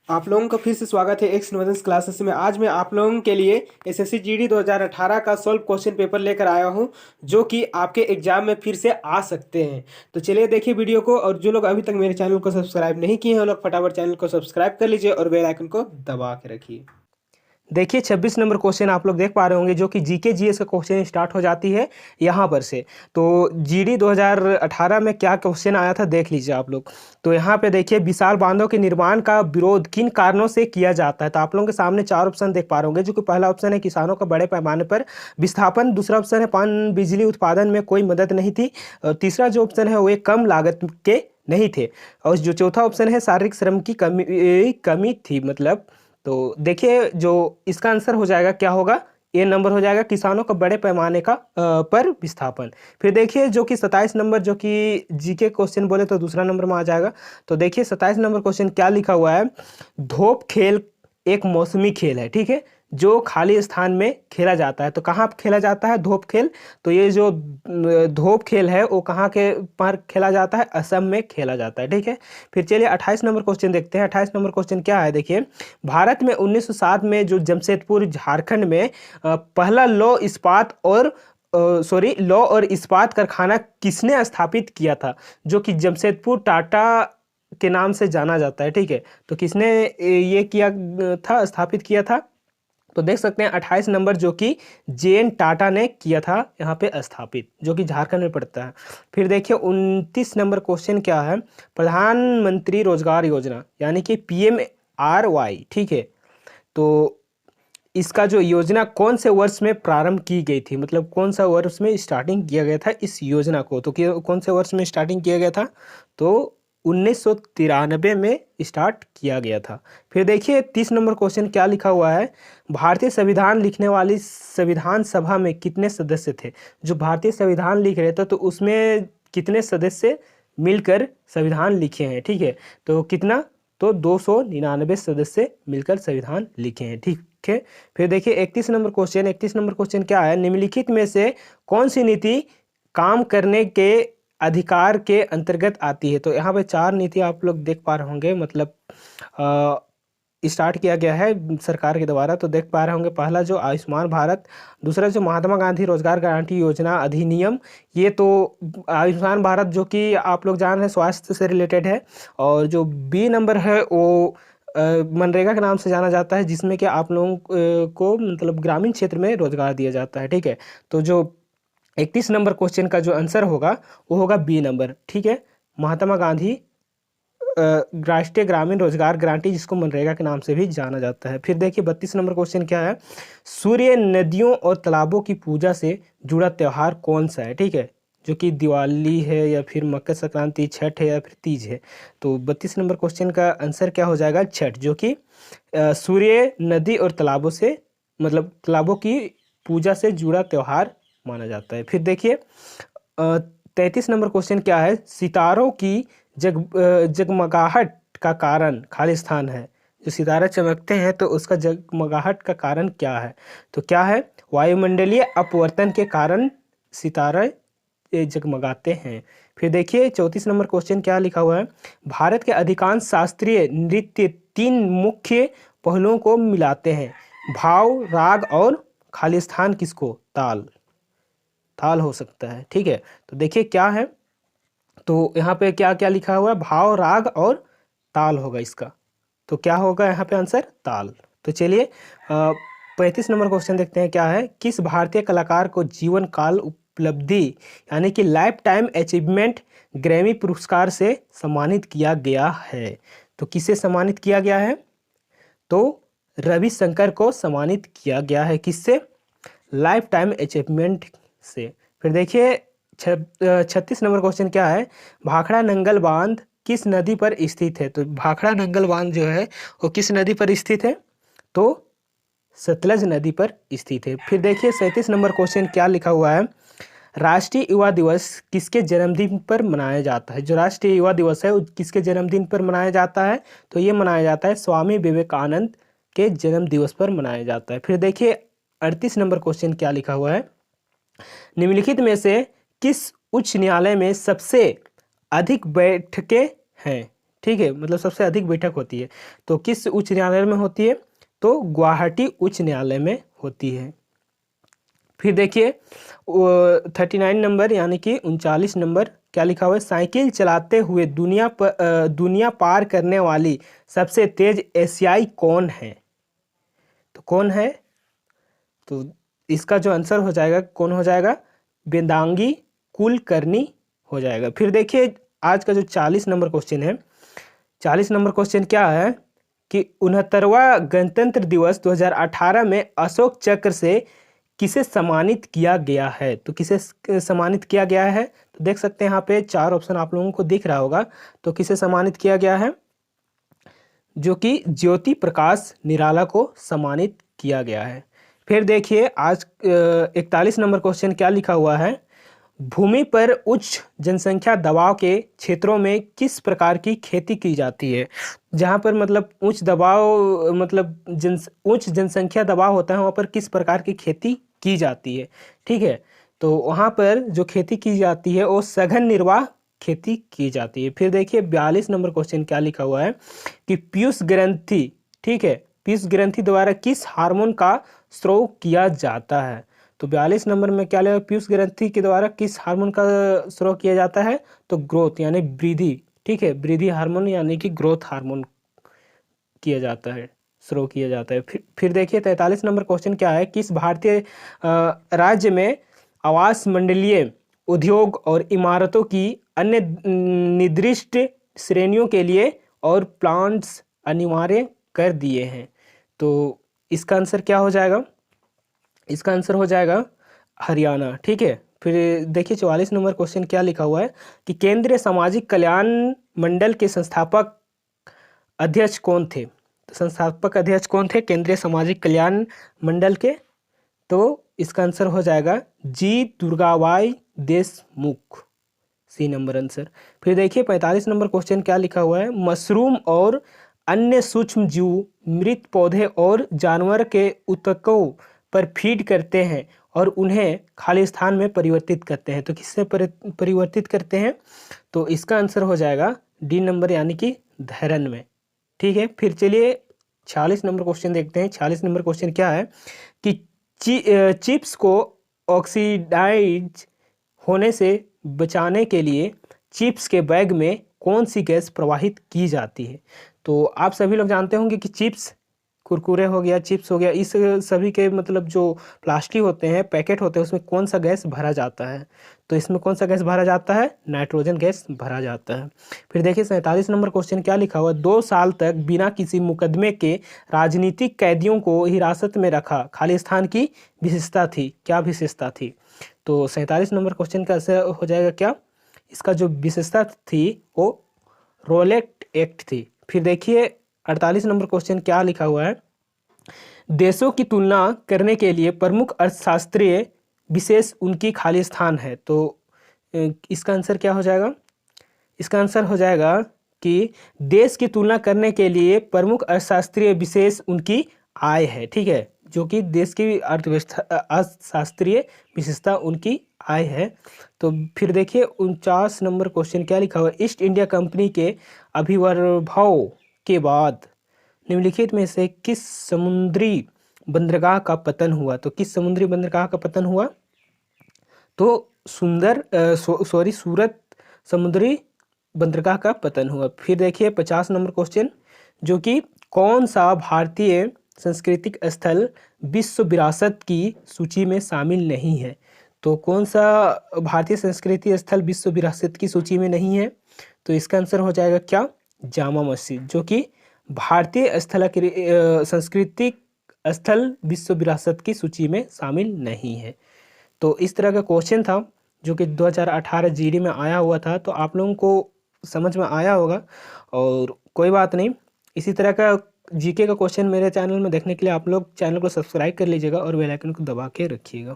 आप लोगों का फिर से स्वागत है एक्स इनोवेशंस क्लासेस में। आज मैं आप लोगों के लिए एसएससी जीडी 2018 का सॉल्व क्वेश्चन पेपर लेकर आया हूं, जो कि आपके एग्जाम में फिर से आ सकते हैं। तो चलिए देखिए वीडियो को, और जो लोग अभी तक मेरे चैनल को सब्सक्राइब नहीं किए हैं वो लोग फटाफट चैनल को सब्सक्राइब कर लीजिए और बेल आइकन को दबा के रखिए। देखिए 26 नंबर क्वेश्चन आप लोग देख पा रहे होंगे, जो कि जीके जीएस का क्वेश्चन स्टार्ट हो जाती है यहाँ पर से। तो जीडी 2018 में क्या क्वेश्चन आया था देख लीजिए आप लोग। तो यहाँ पे देखिए, विशाल बांधों के निर्माण का विरोध किन कारणों से किया जाता है। तो आप लोगों के सामने चार ऑप्शन देख पा रहे होंगे, जो कि पहला ऑप्शन है किसानों का बड़े पैमाने पर विस्थापन, दूसरा ऑप्शन है पन बिजली उत्पादन में कोई मदद नहीं थी, और तीसरा जो ऑप्शन है वो एक कम लागत के नहीं थे, और जो चौथा ऑप्शन है शारीरिक श्रम की कमी थी मतलब। तो देखिए जो इसका आंसर हो जाएगा क्या होगा, ए नंबर हो जाएगा किसानों का बड़े पैमाने का पर विस्थापन। फिर देखिए जो कि 27 नंबर, जो कि जीके क्वेश्चन बोले तो दूसरा नंबर में आ जाएगा। तो देखिए 27 नंबर क्वेश्चन क्या लिखा हुआ है, धोप खेल एक मौसमी खेल है, ठीक है, जो खाली स्थान में खेला जाता है। तो कहाँ खेला जाता है धोप खेल, तो ये जो धोप खेल है वो कहाँ के पर खेला जाता है, असम में खेला जाता है, ठीक है। फिर चलिए 28 नंबर क्वेश्चन देखते हैं। 28 नंबर क्वेश्चन क्या है, देखिए, भारत में 1907 में जो जमशेदपुर झारखंड में पहला लौ और इस्पात कारखाना किसने स्थापित किया था, जो कि जमशेदपुर टाटा के नाम से जाना जाता है, ठीक है। तो किसने ये किया था, स्थापित किया था, तो देख सकते हैं 28 नंबर, जो कि जे.एन. टाटा ने किया था यहाँ पे स्थापित, जो कि झारखंड में पड़ता है। फिर देखिए 29 नंबर क्वेश्चन क्या है, प्रधानमंत्री रोजगार योजना यानी कि PMRY, ठीक है। तो इसका जो योजना कौन से वर्ष में प्रारंभ की गई थी, मतलब कौन सा वर्ष में स्टार्टिंग किया गया था इस योजना को, तो कौन से वर्ष में स्टार्टिंग किया गया था, तो 1993 में स्टार्ट किया गया था। फिर देखिए 30 नंबर क्वेश्चन क्या लिखा हुआ है, भारतीय संविधान लिखने वाली संविधान सभा में कितने सदस्य थे। जो भारतीय संविधान लिख रहे थे तो उसमें कितने सदस्य मिलकर संविधान लिखे हैं, ठीक है। तो कितना, तो 299 सदस्य मिलकर संविधान लिखे हैं, ठीक है। फिर देखिए 31 नंबर क्वेश्चन। 31 नंबर क्वेश्चन क्या है, निम्नलिखित में से कौन सी नीति काम करने के अधिकार के अंतर्गत आती है। तो यहाँ पे चार नीति आप लोग देख पा रहे होंगे, मतलब स्टार्ट किया गया है सरकार के द्वारा। तो देख पा रहे होंगे, पहला जो आयुष्मान भारत, दूसरा जो महात्मा गांधी रोजगार गारंटी योजना अधिनियम, ये तो आयुष्मान भारत जो कि आप लोग जान रहे हैं स्वास्थ्य से रिलेटेड है, और जो बी नंबर है वो मनरेगा के नाम से जाना जाता है, जिसमें कि आप लोगों को मतलब ग्रामीण क्षेत्र में रोजगार दिया जाता है, ठीक है। तो जो 31 नंबर क्वेश्चन का जो आंसर होगा वो होगा बी नंबर, ठीक है, महात्मा गांधी राष्ट्रीय ग्रामीण रोजगार गारंटी, जिसको मनरेगा के नाम से भी जाना जाता है। फिर देखिए 32 नंबर क्वेश्चन क्या है, सूर्य, नदियों और तालाबों की पूजा से जुड़ा त्यौहार कौन सा है, ठीक है, जो कि दिवाली है या फिर मकर संक्रांति, छठ है या फिर तीज है। तो 32 नंबर क्वेश्चन का आंसर क्या हो जाएगा, छठ, जो कि सूर्य, नदी और तालाबों से, मतलब तालाबों की पूजा से जुड़ा त्यौहार माना जाता है। फिर देखिए 33 नंबर क्वेश्चन क्या है, सितारों की जगमगाहट का कारण खालिस्तान है। जो सितारे चमकते हैं तो उसका जगमगाहट का कारण क्या है, तो क्या है, वायुमंडलीय अपवर्तन के कारण सितारे जगमगाते हैं। फिर देखिए 34 नंबर क्वेश्चन क्या लिखा हुआ है, भारत के अधिकांश शास्त्रीय नृत्य तीन मुख्य पहलुओं को मिलाते हैं, भाव, राग और खालिस्तान किसको, ताल, ताल हो सकता है, ठीक है। तो देखिए क्या है, तो यहाँ पे क्या क्या लिखा हुआ है, भाव, राग और ताल होगा इसका। तो क्या होगा यहाँ पे आंसर, ताल। तो चलिए 35 नंबर क्वेश्चन देखते हैं क्या है, किस भारतीय कलाकार को जीवन काल उपलब्धि यानी कि लाइफ टाइम अचीवमेंट ग्रैमी पुरस्कार से सम्मानित किया गया है। तो किसे सम्मानित किया गया है, तो रविशंकर को सम्मानित किया गया है, किससे, लाइफ टाइम अचीवमेंट से। फिर देखिए 36 नंबर क्वेश्चन क्या है, भाखड़ा नंगल बांध किस नदी पर स्थित है। तो भाखड़ा नंगल बांध जो है वो किस नदी पर स्थित है, तो सतलज नदी पर स्थित है। फिर देखिए 37 नंबर क्वेश्चन क्या लिखा हुआ है, राष्ट्रीय युवा दिवस किसके जन्मदिन पर मनाया जाता है। जो राष्ट्रीय युवा दिवस है वो किसके जन्मदिन पर मनाया जाता है, तो ये मनाया जाता है स्वामी विवेकानंद के जन्म दिवस पर मनाया जाता है। फिर देखिए 38 नंबर क्वेश्चन क्या लिखा हुआ है, निम्नलिखित में से किस उच्च न्यायालय में सबसे अधिक बैठकें हैं, ठीक है, मतलब सबसे अधिक बैठक होती है। तो किस उच्च न्यायालय में होती है? तो गुवाहाटी उच्च न्यायालय में होती है। फिर देखिए 39 नंबर यानी कि 39 नंबर क्या लिखा हुआ है? साइकिल चलाते हुए दुनिया पार करने वाली सबसे तेज एशियाई कौन है? तो कौन है? तो इसका जो आंसर हो जाएगा कौन हो जाएगा? वेदांगी कुलकर्णी हो जाएगा। फिर देखिए आज का जो 40 नंबर क्वेश्चन है, 40 नंबर क्वेश्चन क्या है कि 69वां गणतंत्र दिवस 2018 में अशोक चक्र से किसे सम्मानित किया गया है? तो किसे सम्मानित किया गया है? तो देख सकते हैं यहाँ पे 4 ऑप्शन आप लोगों को दिख रहा होगा। तो किसे सम्मानित किया गया है? जो कि ज्योति प्रकाश निराला को सम्मानित किया गया है। फिर देखिए आज 41 नंबर क्वेश्चन क्या लिखा हुआ है? भूमि पर उच्च जनसंख्या दबाव के क्षेत्रों में किस प्रकार की खेती की जाती है? जहाँ पर मतलब उच्च दबाव मतलब उच्च जनसंख्या दबाव होता है, वहाँ पर किस प्रकार की खेती की जाती है? ठीक है, तो वहाँ पर जो खेती की जाती है वो सघन निर्वाह खेती की जाती है। फिर देखिए 42 नंबर क्वेश्चन क्या लिखा हुआ है कि पीयूष ग्रंथि, ठीक है, पीयूष ग्रंथि द्वारा किस हार्मोन का स्राव किया जाता है? तो 42 नंबर में क्या लिखा? पीयूष ग्रंथि के द्वारा किस हार्मोन का स्राव किया जाता है? तो ग्रोथ यानी वृद्धि, ठीक है, वृद्धि हार्मोन यानी कि ग्रोथ हार्मोन किया जाता है, स्राव किया जाता है। फिर देखिए 43 नंबर क्वेश्चन क्या है? किस भारतीय राज्य में आवास मंडलीय उद्योग और इमारतों की अन्य निर्दिष्ट श्रेणियों के लिए और प्लांट्स अनिवार्य कर दिए हैं? तो इसका आंसर क्या हो जाएगा? इसका आंसर हो जाएगा हरियाणा, ठीक है। फिर देखिए 44 नंबर क्वेश्चन क्या लिखा हुआ है कि केंद्रीय सामाजिक कल्याण मंडल के संस्थापक अध्यक्ष कौन थे? तो संस्थापक अध्यक्ष कौन थे केंद्रीय सामाजिक कल्याण मंडल के? तो इसका आंसर हो जाएगा जी Durgabai Deshmukh, C number answer. फिर देखिए 45 नंबर क्वेश्चन क्या लिखा हुआ है? मशरूम और अन्य सूक्ष्म जीव मृत पौधे और जानवर के ऊतकों पर फीड करते हैं और उन्हें खाली स्थान में परिवर्तित करते हैं। तो किससे परिवर्तित करते हैं? तो इसका आंसर हो जाएगा डी नंबर यानी कि धरण में, ठीक है। फिर चलिए 46 नंबर क्वेश्चन देखते हैं। 46 नंबर क्वेश्चन क्या है कि चिप्स को ऑक्सीडाइज होने से बचाने के लिए चिप्स के बैग में कौन सी गैस प्रवाहित की जाती है? तो आप सभी लोग जानते होंगे कि चिप्स, कुरकुरे हो गया, चिप्स हो गया, इस सभी के मतलब जो प्लास्टिक होते हैं, पैकेट होते हैं, उसमें कौन सा गैस भरा जाता है? तो इसमें कौन सा गैस भरा जाता है? नाइट्रोजन गैस भरा जाता है। फिर देखिए 47 नंबर क्वेश्चन क्या लिखा हुआ? 2 साल तक बिना किसी मुकदमे के राजनीतिक कैदियों को हिरासत में रखा खाली स्थान की विशेषता थी, क्या विशेषता थी? तो 47 नंबर क्वेश्चन का आंसर हो जाएगा क्या? इसका जो विशेषता थी वो रोलेट एक्ट थी। फिर देखिए 48 नंबर क्वेश्चन क्या लिखा हुआ है? देशों की तुलना करने के लिए प्रमुख अर्थशास्त्रीय विशेष उनकी खाली स्थान है। तो इसका आंसर क्या हो जाएगा? इसका आंसर हो जाएगा कि देश की तुलना करने के लिए प्रमुख अर्थशास्त्रीय विशेष उनकी आय है, ठीक है, जो कि देश की अर्थव्यवस्था अर्थशास्त्रीय विशेषता उनकी आय है। तो फिर देखिए 49 नंबर क्वेश्चन क्या लिखा हुआ है? ईस्ट इंडिया कंपनी के आविर्भाव के बाद निम्नलिखित में से किस समुद्री बंदरगाह का पतन हुआ? तो किस समुद्री बंदरगाह का पतन हुआ? तो सूरत समुद्री बंदरगाह का पतन हुआ। फिर देखिए 50 नंबर क्वेश्चन जो कि कौन सा भारतीय सांस्कृतिक स्थल विश्व विरासत की सूची में शामिल नहीं है? तो कौन सा भारतीय संस्कृति स्थल विश्व विरासत की सूची में नहीं है? तो इसका आंसर हो जाएगा क्या? जामा मस्जिद, जो कि भारतीय सांस्कृतिक स्थल विश्व विरासत की सूची में शामिल नहीं है। तो इस तरह का क्वेश्चन था जो कि 2018 जीडी में आया हुआ था। तो आप लोगों को समझ में आया होगा और कोई बात नहीं, इसी तरह का जीके का क्वेश्चन मेरे चैनल में देखने के लिए आप लोग चैनल को सब्सक्राइब कर लीजिएगा और बेल आइकन को दबा के रखिएगा।